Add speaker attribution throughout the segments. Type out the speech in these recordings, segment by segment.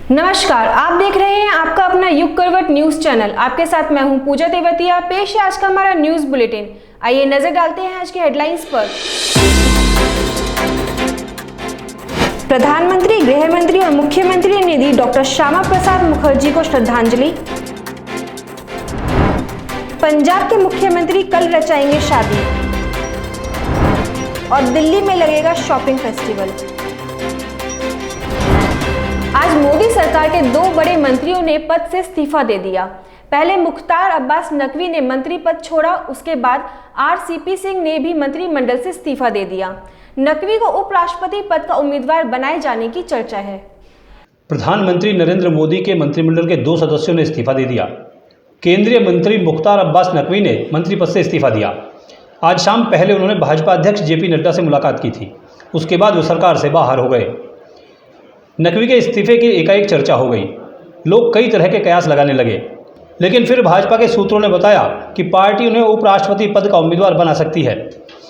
Speaker 1: नमस्कार, आप देख रहे हैं आपका अपना युग करवट न्यूज चैनल। आपके साथ मैं हूं पूजा तेवतिया। पेश है आज का हमारा न्यूज बुलेटिन। आइए नजर डालते हैं आज के हेडलाइंस पर। प्रधानमंत्री, गृह मंत्री और मुख्यमंत्री ने दी डॉक्टर श्यामा प्रसाद मुखर्जी को श्रद्धांजलि। पंजाब के मुख्यमंत्री कल रचाएंगे शादी और दिल्ली में लगेगा शॉपिंग फेस्टिवल। आज मोदी सरकार के दो बड़े मंत्रियों ने पद से इस्तीफा दे दिया। पहले मुख्तार अब्बास नकवी ने मंत्री पद छोड़ा, उसके बाद आरसीपी सिंह ने भी मंत्रिमंडल से इस्तीफा दे दिया। नकवी को उपराष्ट्रपति पद का उम्मीदवार बनाए जाने की चर्चा है।
Speaker 2: प्रधानमंत्री नरेंद्र मोदी के मंत्रिमंडल के दो सदस्यों ने इस्तीफा दे दिया। केंद्रीय मंत्री मुख्तार अब्बास नकवी ने मंत्री पद से इस्तीफा दिया। आज शाम पहले उन्होंने भाजपा अध्यक्ष जेपी नड्डा से मुलाकात की थी, उसके बाद वो सरकार से बाहर हो गए। नकवी के इस्तीफे की एकाएक चर्चा हो गई। लोग कई तरह के कयास लगाने लगे, लेकिन फिर भाजपा के सूत्रों ने बताया कि पार्टी उन्हें उपराष्ट्रपति पद का उम्मीदवार बना सकती है,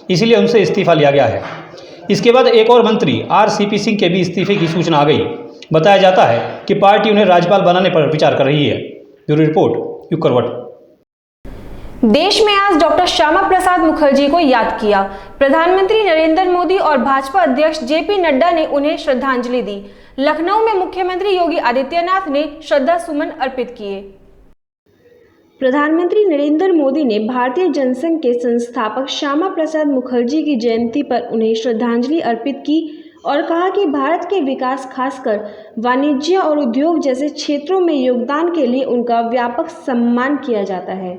Speaker 2: इसीलिए उनसे इस्तीफा लिया गया है। इसके बाद एक और मंत्री आरसीपी सिंह के भी इस्तीफे की सूचना आ गई। बताया जाता है कि पार्टी उन्हें राज्यपाल बनाने पर विचार कर रही है। ब्यूरो रिपोर्ट, युग करवट।
Speaker 1: देश में आज डॉक्टर श्यामा प्रसाद मुखर्जी को याद किया। प्रधानमंत्री नरेंद्र मोदी और भाजपा अध्यक्ष जेपी नड्डा ने उन्हें श्रद्धांजलि दी। लखनऊ में मुख्यमंत्री योगी आदित्यनाथ ने श्रद्धा सुमन अर्पित किए। प्रधानमंत्री नरेंद्र मोदी ने भारतीय जनसंघ के संस्थापक श्यामा प्रसाद मुखर्जी की जयंती पर उन्हें श्रद्धांजलि अर्पित की और कहा कि भारत के विकास, खासकर वाणिज्य और उद्योग जैसे क्षेत्रों में योगदान के लिए उनका व्यापक सम्मान किया जाता है।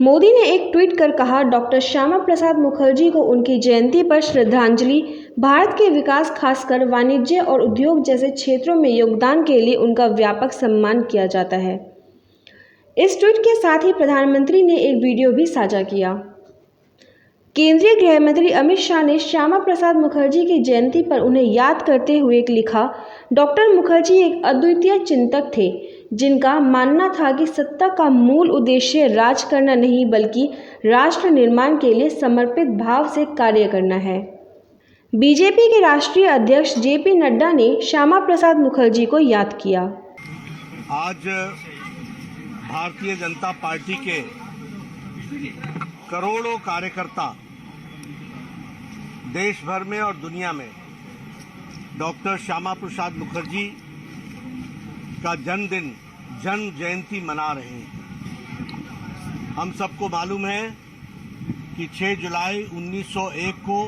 Speaker 1: मोदी ने एक ट्वीट कर कहा, डॉक्टर श्यामा प्रसाद मुखर्जी को उनकी जयंती पर श्रद्धांजलि। भारत के विकास, खासकर वाणिज्य और उद्योग जैसे क्षेत्रों में योगदान के लिए उनका व्यापक सम्मान किया जाता है। इस ट्वीट के साथ ही प्रधानमंत्री ने एक वीडियो भी साझा किया। केंद्रीय गृह मंत्री अमित शाह ने श्यामा प्रसाद मुखर्जी की जयंती पर उन्हें याद करते हुए लिखा, डॉक्टर मुखर्जी एक अद्वितीय चिंतक थे, जिनका मानना था कि सत्ता का मूल उद्देश्य राज करना नहीं बल्कि राष्ट्र निर्माण के लिए समर्पित भाव से कार्य करना है। बीजेपी के राष्ट्रीय अध्यक्ष जेपी नड्डा ने श्यामा प्रसाद मुखर्जी को याद किया।
Speaker 3: आज भारतीय जनता पार्टी के करोड़ों कार्यकर्ता देश भर में और दुनिया में डॉक्टर श्यामा प्रसाद मुखर्जी का जन्मदिन, जन्म जयंती मना रहे हैं। हम सबको मालूम है कि 6 जुलाई 1901 को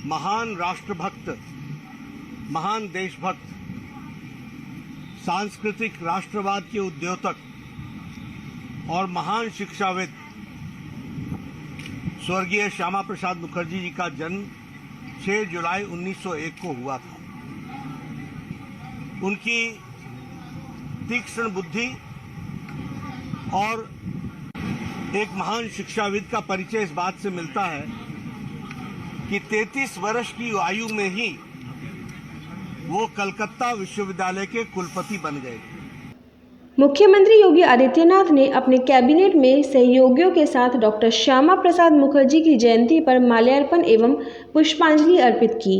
Speaker 3: महान राष्ट्रभक्त, महान देशभक्त, सांस्कृतिक राष्ट्रवाद के उद्योतक और महान शिक्षाविद स्वर्गीय श्यामा प्रसाद मुखर्जी जी का जन्म 6 जुलाई 1901 को हुआ था। उनकी तीक्ष्ण बुद्धि और एक महान शिक्षाविद का परिचय इस बात से मिलता है कि 33 वर्ष की आयु में ही वो कलकत्ता विश्वविद्यालय के कुलपति बन गए।
Speaker 1: मुख्यमंत्री योगी आदित्यनाथ ने अपने कैबिनेट में सहयोगियों के साथ डॉक्टर श्यामा प्रसाद मुखर्जी की जयंती पर माल्यार्पण एवं पुष्पांजलि अर्पित की।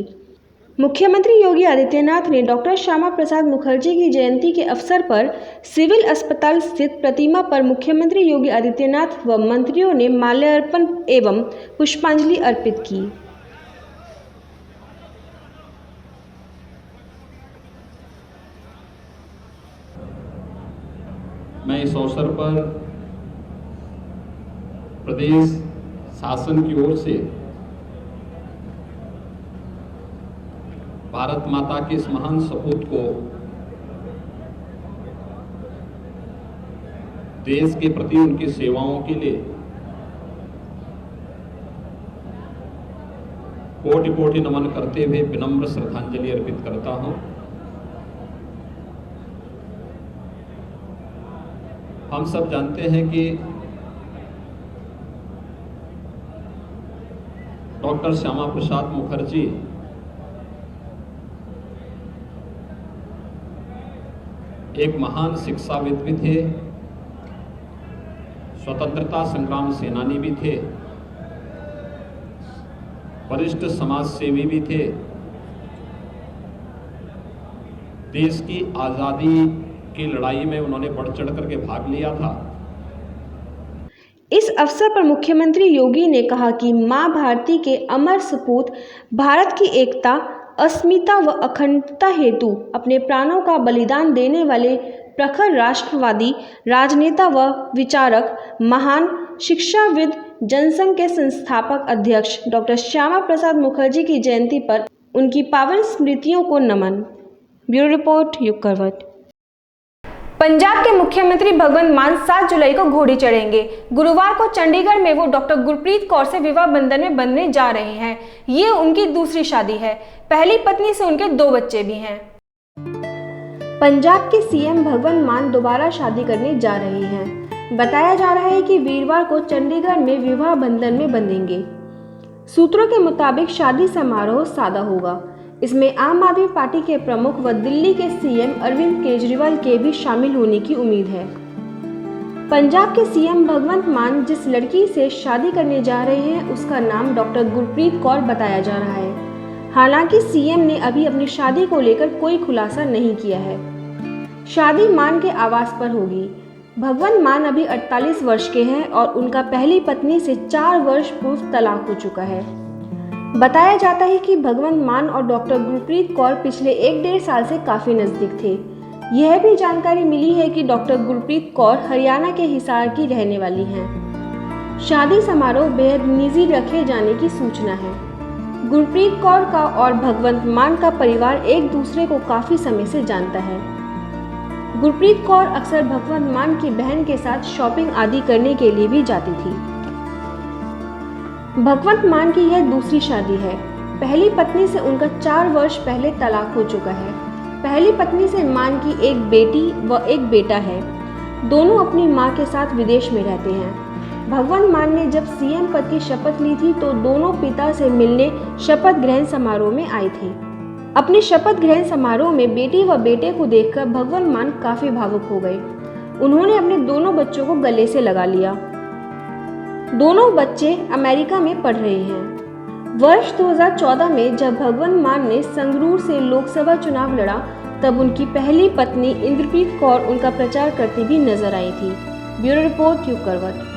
Speaker 1: मुख्यमंत्री योगी आदित्यनाथ ने डॉक्टर श्यामा प्रसाद मुखर्जी की जयंती के अवसर पर सिविल अस्पताल स्थित प्रतिमा पर मुख्यमंत्री योगी आदित्यनाथ व मंत्रियों ने माल्यार्पण एवं पुष्पांजलि अर्पित की।
Speaker 4: मैं इस अवसर पर प्रदेश शासन की ओर से भारत माता के इस महान सपूत को देश के प्रति उनकी सेवाओं के लिए कोटि कोटि नमन करते हुए विनम्र श्रद्धांजलि अर्पित करता हूं। हम सब जानते हैं कि डॉक्टर श्यामा प्रसाद मुखर्जी एक महान शिक्षाविद भी थे, स्वतंत्रता संग्राम सेनानी भी थे वरिष्ठ समाज सेवी भी थे। देश की आज़ादी की लड़ाई में उन्होंने बढ़ चढ़ करके भाग लिया था।
Speaker 1: इस अवसर पर मुख्यमंत्री योगी ने कहा कि मां भारती के अमर सपूत भारत की एकता, अस्मिता व अखंडता हेतु अपने प्राणों का बलिदान देने वाले प्रखर राष्ट्रवादी राजनेता व विचारक, महान शिक्षाविद, जनसंघ के संस्थापक अध्यक्ष डॉक्टर श्यामा प्रसाद मुखर्जी की जयंती पर उनकी पावन स्मृतियों को नमन। ब्यूरो रिपोर्ट, युग करवट। पंजाब के मुख्यमंत्री भगवंत मान 7 जुलाई को घोड़ी चढ़ेंगे। गुरुवार को चंडीगढ़ में वो डॉक्टर गुरप्रीत कौर से विवाह बंधन में बंधने जा रहे हैं। ये उनकी दूसरी शादी है। पहली पत्नी से उनके 2 बच्चे भी हैं। पंजाब के सीएम भगवंत मान दोबारा शादी करने जा रहे हैं। बताया जा रहा है कि वीरवार को चंडीगढ़ में विवाह बंधन में बंधेंगे। सूत्रों के मुताबिक शादी समारोह सादा होगा। इसमें आम आदमी पार्टी के प्रमुख व दिल्ली के सीएम अरविंद केजरीवाल के भी शामिल होने की उम्मीद है। पंजाब के सीएम भगवंत मान जिस लड़की से शादी करने जा रहे हैं उसका नाम डॉक्टर गुरप्रीत कौर बताया जा रहा है। हालांकि सीएम ने अभी अपनी शादी को लेकर कोई खुलासा नहीं किया है। शादी मान के आवास पर होगी। भगवंत मान अभी 48 वर्ष के हैं और उनका पहली पत्नी से 4 वर्ष पूर्व तलाक हो चुका है। बताया जाता है कि भगवंत मान और डॉक्टर गुरप्रीत कौर पिछले 1-1.5 साल से काफी नजदीक थे। यह भी जानकारी मिली है कि डॉक्टर गुरप्रीत कौर हरियाणा के हिसार की रहने वाली हैं। शादी समारोह बेहद निजी रखे जाने की सूचना है। गुरप्रीत कौर का और भगवंत मान का परिवार एक दूसरे को काफी समय से जानता है। गुरप्रीत कौर अक्सर भगवंत मान की बहन के साथ शॉपिंग आदि करने के लिए भी जाती थी। भगवंत मान की यह दूसरी शादी है। पहली पत्नी से उनका 4 वर्ष पहले तलाक हो चुका है। पहली पत्नी से मान की एक बेटी व एक बेटा है। दोनों अपनी मां के साथ विदेश में रहते हैं। भगवंत मान ने जब सीएम पद की शपथ ली थी तो दोनों पिता से मिलने शपथ ग्रहण समारोह में आए थे। अपने शपथ ग्रहण समारोह में बेटी व बेटे को देखकर भगवंत मान काफी भावुक हो गए। उन्होंने अपने दोनों बच्चों को गले से लगा लिया। दोनों बच्चे अमेरिका में पढ़ रहे हैं। वर्ष 2014 में जब भगवंत मान ने संगरूर से लोकसभा चुनाव लड़ा तब उनकी पहली पत्नी इंद्रप्रीत कौर उनका प्रचार करती भी नजर आई थी। ब्यूरो रिपोर्ट, युग करवट।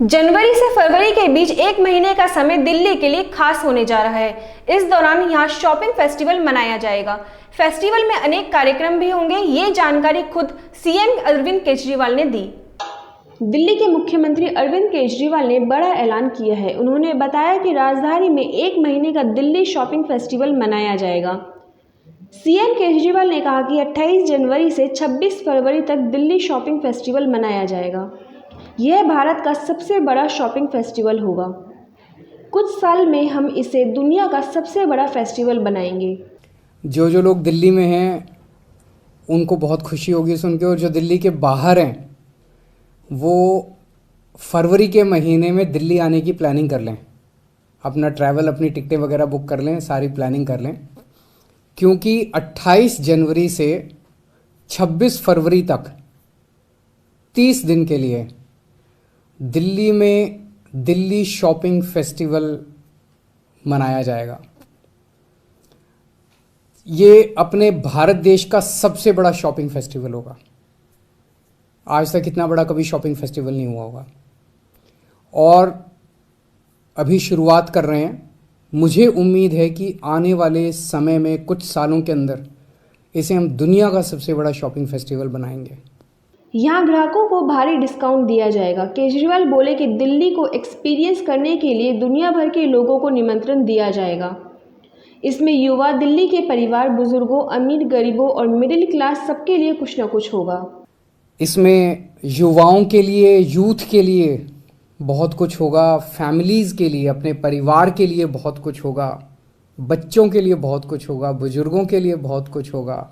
Speaker 1: जनवरी से फरवरी के बीच 1 महीने का समय दिल्ली के लिए खास होने जा रहा है। इस दौरान यहाँ शॉपिंग फेस्टिवल मनाया जाएगा। फेस्टिवल में अनेक कार्यक्रम भी होंगे। ये जानकारी खुद सीएम अरविंद केजरीवाल ने दी। दिल्ली के मुख्यमंत्री अरविंद केजरीवाल ने बड़ा ऐलान किया है। उन्होंने बताया कि राजधानी में 1 महीने का दिल्ली शॉपिंग फेस्टिवल मनाया जाएगा। सीएम केजरीवाल ने कहा कि 28 जनवरी से 26 फरवरी तक दिल्ली शॉपिंग फेस्टिवल मनाया जाएगा। यह भारत का सबसे बड़ा शॉपिंग फेस्टिवल होगा। कुछ साल में हम इसे दुनिया का सबसे बड़ा फेस्टिवल बनाएंगे।
Speaker 5: जो लोग दिल्ली में हैं उनको बहुत खुशी होगी सुन के, और जो दिल्ली के बाहर हैं वो फरवरी के महीने में दिल्ली आने की प्लानिंग कर लें। अपना ट्रैवल, अपनी टिकटें वगैरह बुक कर लें, सारी प्लानिंग कर लें, क्योंकि 28 जनवरी से 26 फरवरी तक 30 दिन के लिए दिल्ली में दिल्ली शॉपिंग फेस्टिवल मनाया जाएगा। ये अपने भारत देश का सबसे बड़ा शॉपिंग फेस्टिवल होगा। आज तक इतना बड़ा कभी शॉपिंग फेस्टिवल नहीं हुआ होगा और अभी शुरुआत कर रहे हैं। मुझे उम्मीद है कि आने वाले समय में कुछ सालों के अंदर इसे हम दुनिया का सबसे बड़ा शॉपिंग फेस्टिवल बनाएंगे।
Speaker 1: यहाँ ग्राहकों को भारी डिस्काउंट दिया जाएगा। केजरीवाल बोले कि दिल्ली को एक्सपीरियंस करने के लिए दुनिया भर के लोगों को निमंत्रण दिया जाएगा। इसमें युवा, दिल्ली के परिवार, बुजुर्गों, अमीर, गरीबों और मिडिल क्लास सबके लिए कुछ न कुछ होगा।
Speaker 5: इसमें युवाओं के लिए, यूथ के लिए बहुत कुछ होगा, फैमिलीज़ के लिए, अपने परिवार के लिए बहुत कुछ होगा, बच्चों के लिए बहुत कुछ होगा, बुजुर्गों के लिए बहुत कुछ होगा,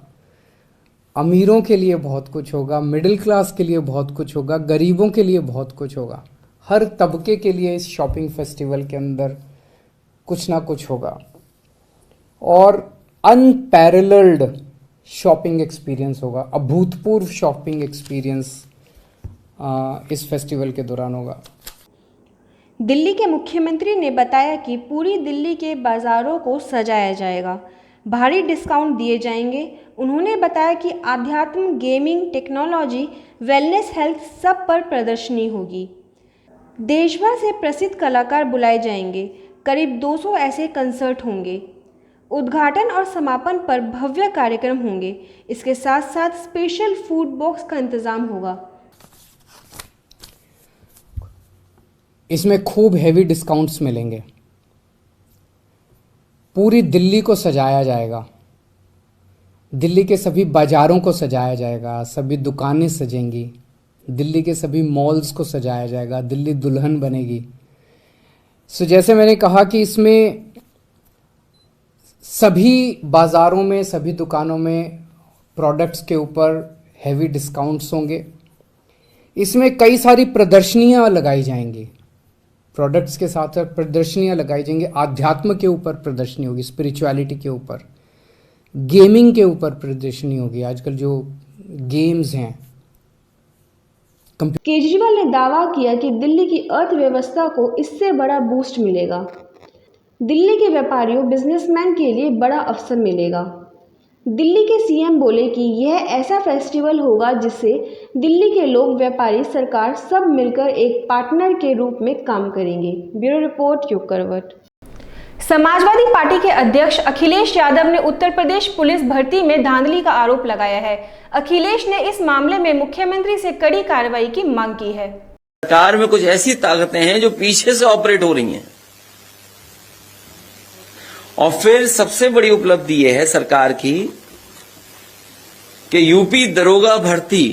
Speaker 5: अमीरों के लिए बहुत कुछ होगा, मिडिल क्लास के लिए बहुत कुछ होगा, गरीबों के लिए बहुत कुछ होगा। हर तबके के लिए इस शॉपिंग फेस्टिवल के अंदर कुछ ना कुछ होगा और अनपैरेलल्ड शॉपिंग एक्सपीरियंस होगा। अभूतपूर्व शॉपिंग एक्सपीरियंस इस फेस्टिवल के दौरान होगा।
Speaker 1: दिल्ली के मुख्यमंत्री ने बताया कि पूरी दिल्ली के बाज़ारों को सजाया जाएगा, भारी डिस्काउंट दिए जाएंगे। उन्होंने बताया कि आध्यात्म, गेमिंग, टेक्नोलॉजी, वेलनेस, हेल्थ सब पर प्रदर्शनी होगी। देश भर से प्रसिद्ध कलाकार बुलाए जाएंगे, करीब 200 ऐसे कंसर्ट होंगे। उद्घाटन और समापन पर भव्य कार्यक्रम होंगे। इसके साथ साथ स्पेशल फूड बॉक्स का इंतजाम होगा।
Speaker 5: इसमें खूब हेवी डिस्काउंट्स मिलेंगे। पूरी दिल्ली को सजाया जाएगा, दिल्ली के सभी बाज़ारों को सजाया जाएगा, सभी दुकानें सजेंगी, दिल्ली के सभी मॉल्स को सजाया जाएगा, दिल्ली दुल्हन बनेगी। जैसे मैंने कहा कि इसमें सभी बाज़ारों में, सभी दुकानों में प्रोडक्ट्स के ऊपर हेवी डिस्काउंट्स होंगे। इसमें कई सारी प्रदर्शनियां लगाई जाएंगी, प्रोडक्ट्स के साथ साथ प्रदर्शनियां लगाई जाएंगी। आध्यात्म के ऊपर प्रदर्शनी होगी, स्पिरिचुअलिटी के ऊपर, गेमिंग के ऊपर प्रदर्शनी होगी। आजकल जो गेम्स हैं,
Speaker 1: केजरीवाल ने दावा किया कि दिल्ली की अर्थव्यवस्था को इससे बड़ा बूस्ट मिलेगा। दिल्ली के व्यापारियों, बिजनेसमैन के लिए बड़ा अवसर मिलेगा। दिल्ली के सीएम बोले कि यह ऐसा फेस्टिवल होगा जिससे दिल्ली के लोग, व्यापारी, सरकार सब मिलकर एक पार्टनर के रूप में काम करेंगे। ब्यूरो रिपोर्ट, योग करवट। समाजवादी पार्टी के अध्यक्ष अखिलेश यादव ने उत्तर प्रदेश पुलिस भर्ती में धांधली का आरोप लगाया है। अखिलेश ने इस मामले में मुख्यमंत्री से कड़ी कार्रवाई की मांग की है।
Speaker 6: सरकार में कुछ ऐसी ताकतें हैं जो पीछे से ऑपरेट हो रही हैं, और फिर सबसे बड़ी उपलब्धि यह है सरकार की कि यूपी दरोगा भर्ती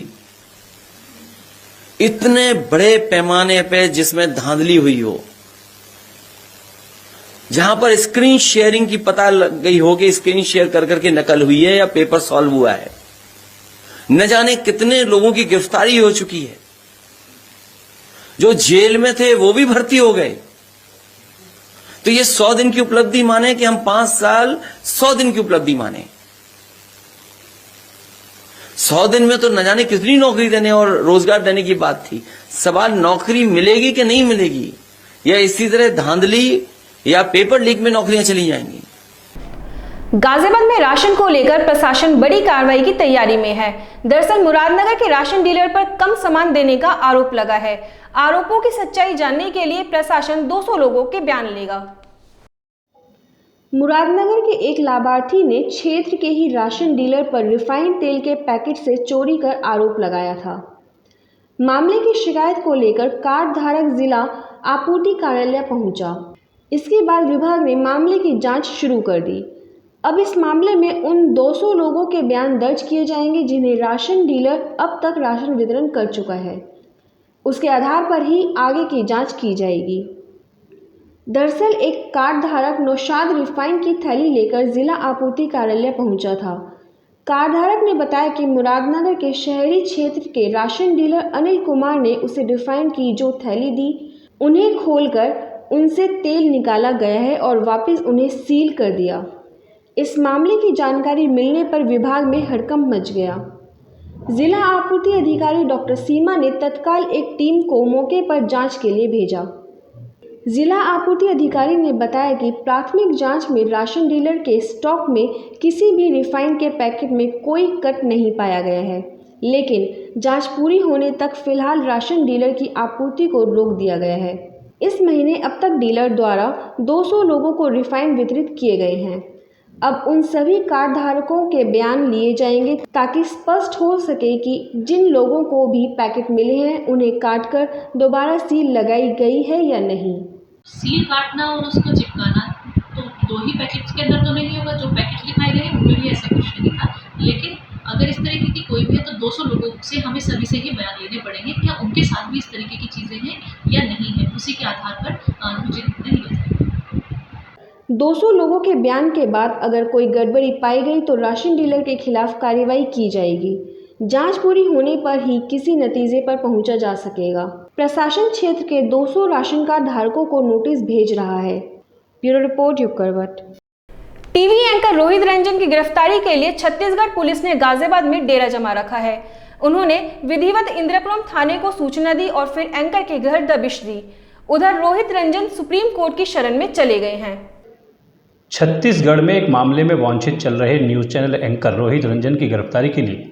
Speaker 6: इतने बड़े पैमाने पे जिसमें धांधली हुई हो, जहां पर स्क्रीन शेयरिंग की पता लग गई हो कि स्क्रीन शेयर कर करके नकल हुई है या पेपर सॉल्व हुआ है, न जाने कितने लोगों की गिरफ्तारी हो चुकी है। जो जेल में थे वो भी भर्ती हो गए। तो ये 100 दिन की उपलब्धि माने कि हम 5 साल 100 दिन की उपलब्धि माने। 100 दिन में तो न जाने कितनी नौकरी देने और रोजगार देने की बात थी। सवाल नौकरी मिलेगी कि नहीं मिलेगी, या इसी तरह धांधली या पेपर लीक में नौकरियां चली जाएंगी।
Speaker 1: गाजियाबाद में राशन को लेकर प्रशासन बड़ी कार्रवाई की तैयारी में है। दरअसल मुरादनगर के राशन डीलर पर कम सामान देने का आरोप लगा है। आरोपों की सच्चाई जानने के लिए प्रशासन 200 लोगों के बयान लेगा। मुरादनगर के एक लाभार्थी ने क्षेत्र के ही राशन डीलर पर रिफाइंड तेल के पैकेट से चोरी कर आरोप लगाया था। मामले की शिकायत को लेकर कार्ड धारक जिला आपूर्ति कार्यालय पहुंचा। इसके बाद विभाग ने मामले की जांच शुरू कर दी। अब इस मामले में उन 200 लोगों के बयान दर्ज किए जाएंगे जिन्हें राशन डीलर अब तक राशन वितरण कर चुका है। उसके आधार पर ही आगे की जांच की जाएगी। दरअसल एक कार्ड धारक नौशाद रिफाइंड की थैली लेकर जिला आपूर्ति कार्यालय पहुंचा था। कार्ड धारक ने बताया कि मुरादनगर के शहरी क्षेत्र के राशन डीलर अनिल कुमार ने उसे रिफाइंड की जो थैली दी, उन्हें खोलकर उनसे तेल निकाला गया है और वापस उन्हें सील कर दिया। इस मामले की जानकारी मिलने पर विभाग में हड़कंप मच गया। जिला आपूर्ति अधिकारी डॉक्टर सीमा ने तत्काल एक टीम को मौके पर जांच के लिए भेजा। जिला आपूर्ति अधिकारी ने बताया कि प्राथमिक जांच में राशन डीलर के स्टॉक में किसी भी रिफाइंड के पैकेट में कोई कट नहीं पाया गया है, लेकिन जांच पूरी होने तक फिलहाल राशन डीलर की आपूर्ति को रोक दिया गया है। इस महीने अब तक डीलर द्वारा 200 लोगों को रिफाइंड वितरित किए गए हैं। अब उन सभी कार्ड धारकों के बयान लिए जाएंगे ताकि स्पष्ट हो सके कि जिन लोगों को भी पैकेट मिले हैं उन्हें काटकर दोबारा सील लगाई गई है या नहीं।
Speaker 7: सील काटना और उसको चिपकाना तो 2 ही पैकेट्स के अंदर तो नहीं होगा। जो पैकेट दिखाए गए हैं उनमें भी ऐसा कुछ नहीं था, लेकिन अगर इस तरीके की कोई भी है तो 200 लोगों से हमें सभी से ही बयान लेने पड़ेंगे, क्या उनके साथ भी इस तरीके की चीज़ें हैं या नहीं है। उसी के आधार पर मुझे नहीं लगता।
Speaker 1: 200 लोगों के बयान के बाद अगर कोई गड़बड़ी पाई गई तो राशन डीलर के खिलाफ कार्रवाई की जाएगी। जांच पूरी होने पर ही किसी नतीजे पर पहुंचा जा सकेगा। प्रशासन क्षेत्र के 200 राशन कार्ड धारकों को नोटिस भेज रहा है। ब्यूरो रिपोर्ट, योग करवट। टीवी एंकर रोहित रंजन की गिरफ्तारी के लिए छत्तीसगढ़ पुलिस ने गाजियाबाद में डेरा जमा रखा है। उन्होंने विधिवत इंद्रपुरम थाने को सूचना दी और फिर एंकर के घर दबिश दी। उधर रोहित रंजन सुप्रीम कोर्ट की शरण में चले गए हैं।
Speaker 2: छत्तीसगढ़ में एक मामले में वांछित चल रहे news channel anchor Rohit Ranjan की गिरफ्तारी के लिए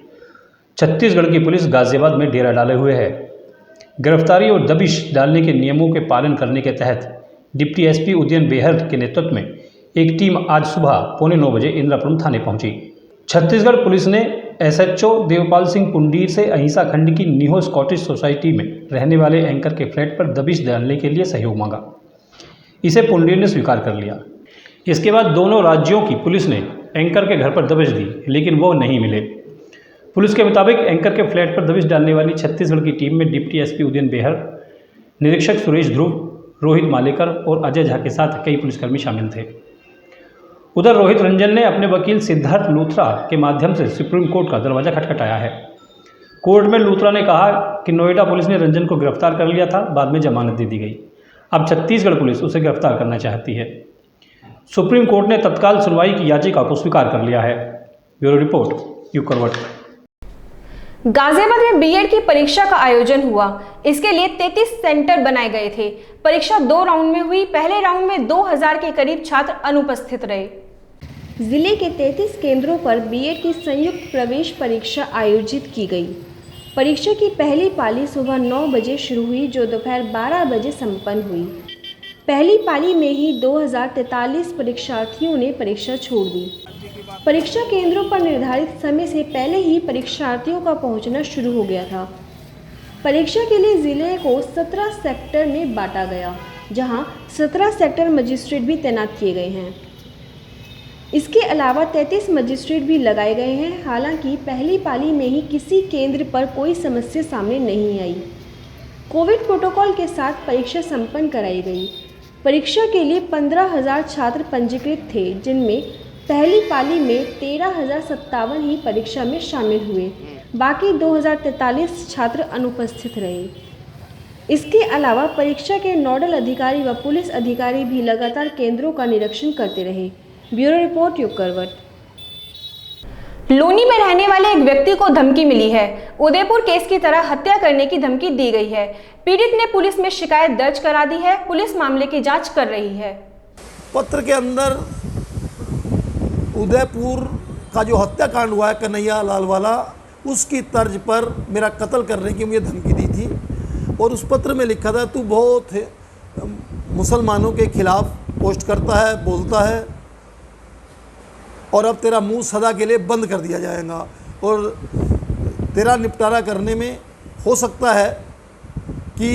Speaker 2: छत्तीसगढ़ की पुलिस गाजियाबाद में डेरा डाले हुए है। गिरफ्तारी और दबिश डालने के नियमों के पालन करने के तहत डिप्टी एसपी उदयन बेहर के नेतृत्व में एक टीम आज सुबह 8:45 बजे इंद्रापुरम थाने पहुंची। छत्तीसगढ़ पुलिस ने एसएचओ देवपाल सिंह पुंडीर से अहिंसा खंड की निहो स्कॉटिश सोसाइटी में रहने वाले एंकर के फ्लैट पर दबिश डालने के लिए सहयोग मांगा। इसे पुंडीर ने स्वीकार कर लिया। इसके बाद दोनों राज्यों की पुलिस ने एंकर के घर पर दबिश दी, लेकिन वो नहीं मिले। पुलिस के मुताबिक एंकर के फ्लैट पर दबिश डालने वाली छत्तीसगढ़ की टीम में डिप्टी एसपी उदयन बेहर, निरीक्षक सुरेश ध्रुव, रोहित मालेकर और अजय झा के साथ कई पुलिसकर्मी शामिल थे। उधर रोहित रंजन ने अपने वकील सिद्धार्थ लूथरा के माध्यम से सुप्रीम कोर्ट का दरवाजा खटखटाया है। कोर्ट में लूथरा ने कहा कि नोएडा पुलिस ने रंजन को गिरफ्तार कर लिया था, बाद में जमानत दे दी गई। अब छत्तीसगढ़ पुलिस उसे गिरफ्तार करना चाहती है। सुप्रीम कोर्ट ने तत्काल सुनवाई की याचिका को स्वीकार कर लिया है। ब्यूरो रिपोर्ट, युग करवट।
Speaker 1: गाजियाबाद में बीएड की परीक्षा का आयोजन हुआ। इसके लिए 33 सेंटर बनाए गए थे। परीक्षा 2 राउंड में हुई। पहले राउंड में 2000 के करीब छात्र अनुपस्थित रहे। जिले के 33 केंद्रों पर बीएड की संयुक्त प्रवेश परीक्षा आयोजित की गई। परीक्षा की पहली पाली सुबह 9 बजे शुरू हुई, जो दोपहर 12 बजे संपन्न हुई। पहली पाली में ही 2043 परीक्षार्थियों ने परीक्षा छोड़ दी। परीक्षा केंद्रों पर निर्धारित समय से पहले ही परीक्षार्थियों का पहुंचना शुरू हो गया था। परीक्षा के लिए जिले को 17 सेक्टर में बांटा गया, जहां 17 सेक्टर मजिस्ट्रेट भी तैनात किए गए हैं। इसके अलावा 33 मजिस्ट्रेट भी लगाए गए हैं। हालांकि पहली पाली में ही किसी केंद्र पर कोई समस्या सामने नहीं आई। कोविड प्रोटोकॉल के साथ परीक्षा संपन्न कराई गई। परीक्षा के लिए 15,000 छात्र पंजीकृत थे, जिनमें पहली पाली में 13,057 ही परीक्षा में शामिल हुए। बाकी 2043 छात्र अनुपस्थित रहे। इसके अलावा परीक्षा के नोडल अधिकारी व पुलिस अधिकारी भी लगातार केंद्रों का निरीक्षण करते रहे। ब्यूरो रिपोर्ट, युग करवट। लोनी में रहने वाले एक व्यक्ति को धमकी मिली है। उदयपुर केस की तरह हत्या करने की धमकी दी गई है। पीड़ित ने पुलिस में शिकायत दर्ज करा दी है। पुलिस मामले की जांच कर रही है।
Speaker 3: पत्र के अंदर उदयपुर का जो हत्याकांड हुआ है कन्हैया लाल वाला, उसकी तर्ज पर मेरा कत्ल करने की मुझे धमकी दी थी। और उस पत्र में लिखा था, तू बहुत मुसलमानों के खिलाफ पोस्ट करता है, बोलता है, और अब तेरा मुंह सदा के लिए बंद कर दिया जाएगा और तेरा निपटारा करने में हो सकता है कि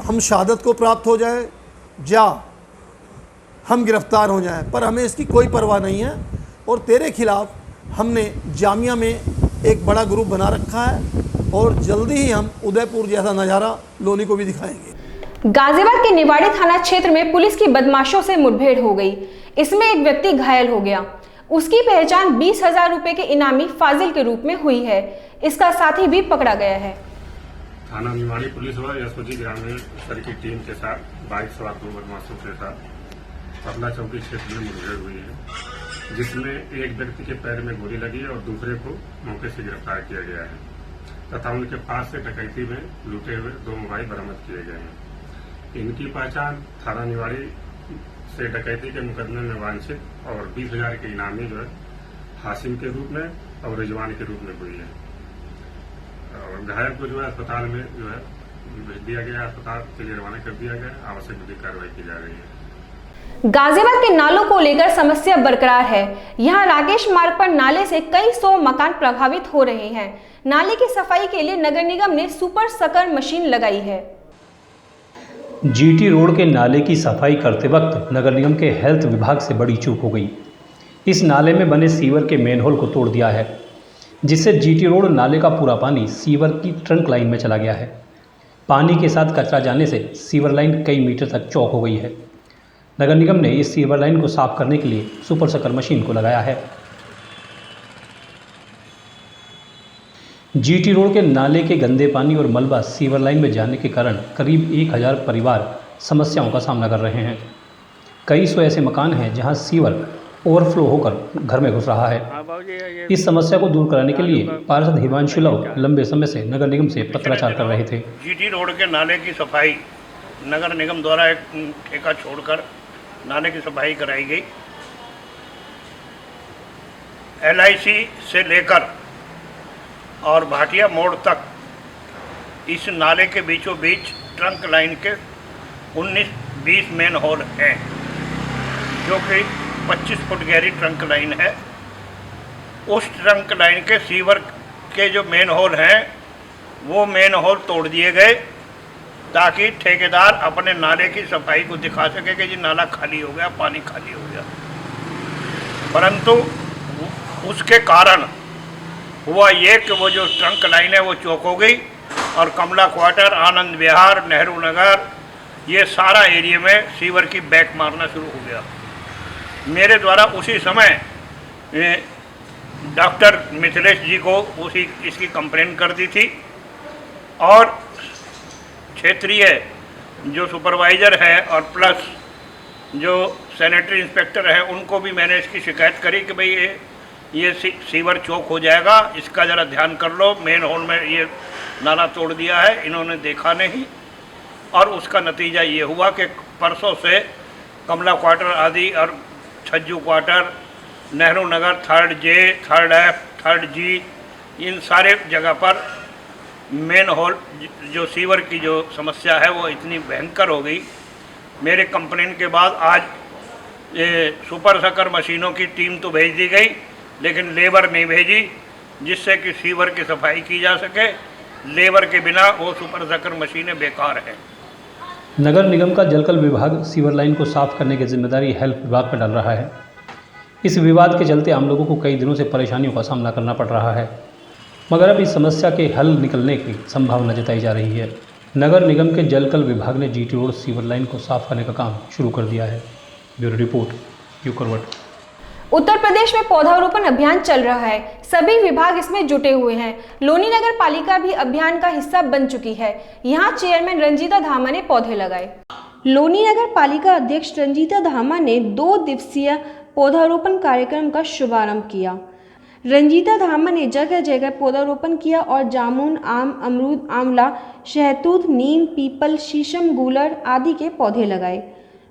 Speaker 3: हम शहादत को प्राप्त हो जाएं या हम गिरफ्तार हो जाएं, पर हमें इसकी कोई परवाह नहीं है। और तेरे खिलाफ हमने जामिया में एक बड़ा ग्रुप बना रखा है और जल्दी ही हम उदयपुर जैसा नज़ारा लोनी को भी दिखाएंगे।
Speaker 1: गाजियाबाद के निवाड़ी थाना क्षेत्र में पुलिस की बदमाशों से मुठभेड़ हो गई। इसमें एक व्यक्ति घायल हो गया। उसकी पहचान 20,000 रुपए के इनामी फाजिल के रूप में हुई है। इसका साथी भी पकड़ा गया है।
Speaker 8: थाना निवाड़ी पुलिस व एसओजी ग्रामीण स्तर की टीम के साथ बाइक सवार 2 बदमाशों के साथ पटना चौकी क्षेत्र में मुठभेड़ हुई है, जिसमें एक व्यक्ति के पैर में गोली लगी है और दूसरे को मौके से गिरफ्तार किया गया है तथा उनके पास से डकैती में लूटे हुए 2 मोबाइल बरामद किए गए हैं। इनकी पहचान थाना निवाड़ी से डकैती के मुकदमे में वांछित और 20,000 के इनामी जो है हासिम के रूप में और रिजवान के रूप में हुई है। और घायल को जो है अस्पताल में जो है भेज दिया गया, अस्पताल के लिए रवाना कर दिया गया। आवश्यक विधिक कार्रवाई की जा रही है।
Speaker 1: गाजियाबाद के नालों को लेकर समस्या बरकरार है। यहां राकेश मार्ग पर नाले से कई 100 मकान प्रभावित हो रहे हैं। नाले की सफाई के लिए नगर निगम ने सुपर सकर मशीन लगाई है।
Speaker 2: जीटी रोड के नाले की सफाई करते वक्त नगर निगम के हेल्थ विभाग से बड़ी चूक हो गई। इस नाले में बने सीवर के मेनहोल को तोड़ दिया है, जिससे जीटी रोड नाले का पूरा पानी सीवर की ट्रंक लाइन में चला गया है। पानी के साथ कचरा जाने से सीवर लाइन कई मीटर तक चौक हो गई है। नगर निगम ने इस सीवर लाइन को साफ करने के लिए सुपर सकर मशीन को लगाया है। जीटी रोड के नाले के गंदे पानी और मलबा सीवर लाइन में जाने के कारण करीब 1000 परिवार समस्याओं का सामना कर रहे हैं। कई सौ ऐसे मकान हैं जहां सीवर ओवरफ्लो होकर घर में घुस रहा है। इस समस्या को दूर कराने के लिए पार्षद हिमांशु लव लंबे समय से नगर निगम से पत्राचार कर रहे थे।
Speaker 9: जीटी रोड के नाले की सफाई नगर निगम द्वारा एक ठेका छोड़कर नाले की सफाई कराई गई। LIC से लेकर और भाटिया मोड़ तक इस नाले के बीचों बीच ट्रंक लाइन के 19-20 मेन होल हैं, जो कि 25 फुट गहरी ट्रंक लाइन है। उस ट्रंक लाइन के सीवर के जो मेन होल हैं वो मेन होल तोड़ दिए गए ताकि ठेकेदार अपने नाले की सफाई को दिखा सके कि जी नाला खाली हो गया, पानी खाली हो गया। परंतु उसके कारण हुआ ये कि वो जो ट्रंक लाइन है वो चौक हो गई और कमला क्वार्टर, आनंद विहार, नेहरू नगर, ये सारा एरिया में सीवर की बैक मारना शुरू हो गया। मेरे द्वारा उसी समय डॉक्टर मिथिलेश जी को इसकी कंप्लेन कर दी थी और क्षेत्रीय जो सुपरवाइज़र है और प्लस जो सैनिटरी इंस्पेक्टर है उनको भी मैंने इसकी शिकायत करी कि भाई ये सीवर चौक हो जाएगा, इसका ज़रा ध्यान कर लो। मेन होल में ये नाला तोड़ दिया है, इन्होंने देखा नहीं और उसका नतीजा ये हुआ कि परसों से कमला क्वार्टर आदि और Chhajju quarter, Nehru Nagar, 3rd J, 3rd F, 3rd G, इन सारे जगह पर मेन होल जो सीवर की जो समस्या है वो इतनी भयंकर हो गई। मेरे कंप्लेन के बाद आज ये सुपर सकर मशीनों की टीम तो भेज दी गई लेकिन लेबर नहीं भेजी जिससे कि सीवर की सफाई की जा सके। लेबर के बिना वो सुपर सकर मशीनें बेकार हैं।
Speaker 2: नगर निगम का जलकल विभाग सीवर लाइन को साफ करने की जिम्मेदारी हेल्थ विभाग पर डाल रहा है। इस विवाद के चलते आम लोगों को कई दिनों से परेशानियों का सामना करना पड़ रहा है, मगर अब इस समस्या के हल निकलने की संभावना जताई जा रही है। नगर निगम के जलकल विभाग ने जीटी रोड सीवर लाइन को साफ करने का काम शुरू कर दिया है। ब्यूरो रिपोर्ट, यू करवट।
Speaker 1: उत्तर प्रदेश में पौधारोपण अभियान चल रहा है, सभी विभाग इसमें जुटे हुए हैं। लोनी नगर पालिका भी अभियान का हिस्सा बन चुकी है। यहाँ चेयरमैन रंजीता धामा ने पौधे लगाए। लोनी नगर पालिका अध्यक्ष रंजीता धामा ने 2 दिवसीय पौधारोपण कार्यक्रम का शुभारंभ किया। रंजीता धामा ने जगह जगह पौधारोपण किया और जामुन, आम, अमरूद, आंवला, शहतूत, नीम, पीपल, शीशम, गूलर आदि के पौधे लगाए।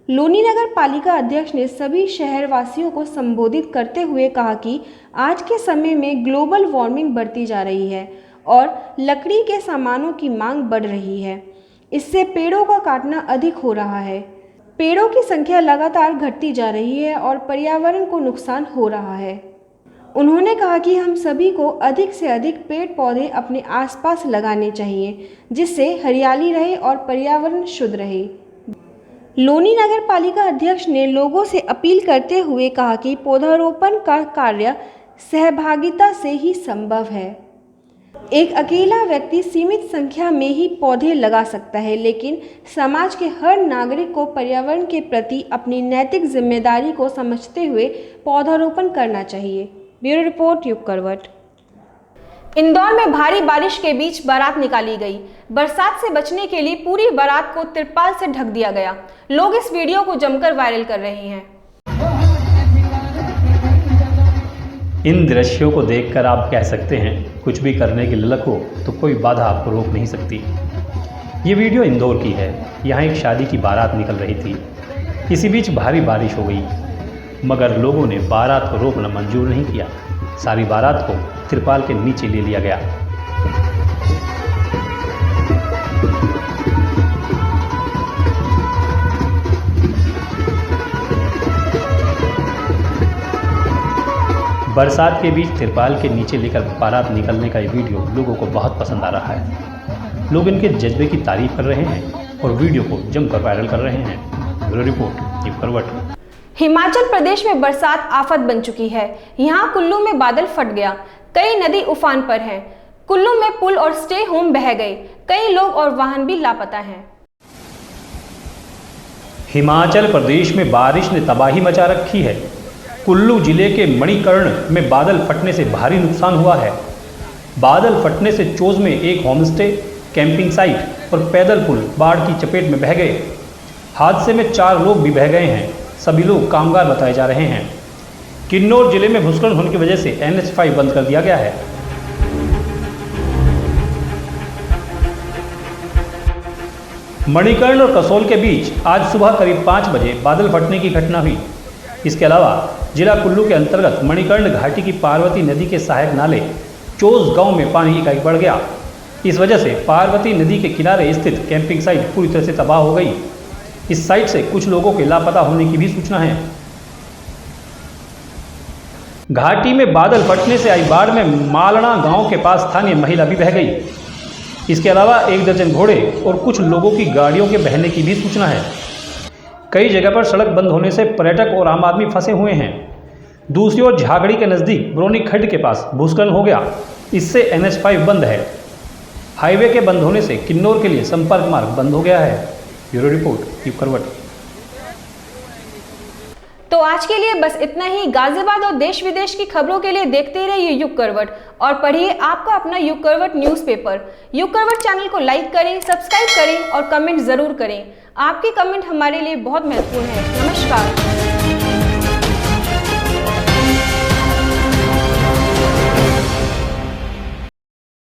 Speaker 1: लोनी नगर पालिका अध्यक्ष ने सभी शहरवासियों को संबोधित करते हुए कहा कि आज के समय में ग्लोबल वार्मिंग बढ़ती जा रही है और लकड़ी के सामानों की मांग बढ़ रही है। इससे पेड़ों का काटना अधिक हो रहा है। पेड़ों की संख्या लगातार घटती जा रही है और पर्यावरण को नुकसान हो रहा है। उन्होंने कहा कि हम सभी को अधिक से अधिक पेड़ पौधे अपने आसपास लगाने चाहिए जिससे हरियाली रहे और पर्यावरण शुद्ध रहे। लोनी नगर पालिका अध्यक्ष ने लोगों से अपील करते हुए कहा कि पौधारोपण का कार्य सहभागिता से ही संभव है। एक अकेला व्यक्ति सीमित संख्या में ही पौधे लगा सकता है, लेकिन समाज के हर नागरिक को पर्यावरण के प्रति अपनी नैतिक जिम्मेदारी को समझते हुए पौधारोपण करना चाहिए। ब्यूरो रिपोर्ट, युग करवट। इंदौर में भारी बारिश के बीच बारात निकाली गई। बरसात से बचने के लिए पूरी बारात को तिरपाल से ढक दिया गया। लोग इस वीडियो को जमकर वायरल कर रहे हैं।
Speaker 2: इन दृश्यों को देखकर आप कह सकते हैं कुछ भी करने की ललक हो तो कोई बाधा आपको रोक नहीं सकती। ये वीडियो इंदौर की है। यहाँ एक शादी की बारात निकल रही थी। इसी बीच भारी बारिश हो गई, मगर लोगों ने बारात को रोकना मंजूर नहीं किया। सारी बारात को तिरपाल के नीचे ले लिया गया। बरसात के बीच तिरपाल के नीचे लेकर बारात निकलने का ये वीडियो लोगों को बहुत पसंद आ रहा है। लोग इनके जज्बे की तारीफ कर रहे हैं और वीडियो को जमकर वायरल कर रहे हैं। ब्यूरो रिपोर्ट, यूग करवट।
Speaker 1: हिमाचल प्रदेश में बरसात आफत बन चुकी है। यहाँ कुल्लू में बादल फट गया, कई नदी उफान पर हैं। कुल्लू में पुल और स्टे होम बह गए, कई लोग और वाहन भी लापता हैं।
Speaker 2: हिमाचल प्रदेश में बारिश ने तबाही मचा रखी है। कुल्लू जिले के मणिकर्ण में बादल फटने से भारी नुकसान हुआ है। बादल फटने से चोज में एक होमस्टे, कैंपिंग साइट और पैदल पुल बाढ़ की चपेट में बह गए। हादसे में 4 लोग भी बह गए हैं। सभी लोग कामगार बताए जा रहे हैं। किन्नौर जिले में भूस्खलन होने की वजह से NH5 बंद कर दिया गया है। मणिकर्ण और कसोल के बीच आज सुबह करीब 5 बजे बादल फटने की घटना हुई। इसके अलावा जिला कुल्लू के अंतर्गत मणिकर्ण घाटी की पार्वती नदी के सहायक नाले चोस गांव में पानी इकाई बढ़ गया। इस वजह से पार्वती नदी के किनारे स्थित कैंपिंग साइट पूरी तरह से तबाह हो गई। इस साइट से कुछ लोगों के लापता होने की भी सूचना है। घाटी में बादल फटने से आई बाढ़ में मालना गांव के पास स्थानीय महिला भी बह गई। इसके अलावा 1 दर्जन घोड़े और कुछ लोगों की गाड़ियों के बहने की भी सूचना है। कई जगह पर सड़क बंद होने से पर्यटक और आम आदमी फंसे हुए हैं। दूसरी ओर झागड़ी के नज़दीक ब्रोनी खड्ड के पास भूस्खलन हो गया। इससे NH5 बंद है। हाईवे के बंद होने से किन्नौर के लिए संपर्क मार्ग बंद हो गया है। ब्यूरो रिपोर्ट युग करवट।
Speaker 1: तो आज के लिए बस इतना ही। गाजियाबाद और देश विदेश की खबरों के लिए देखते रहिए युग करवट और पढ़िए आपका अपना युग करवट न्यूज़पेपर। युग करवट चैनल को लाइक करें, सब्सक्राइब करें और कमेंट जरूर करें। आपके कमेंट हमारे लिए बहुत महत्वपूर्ण है। नमस्कार।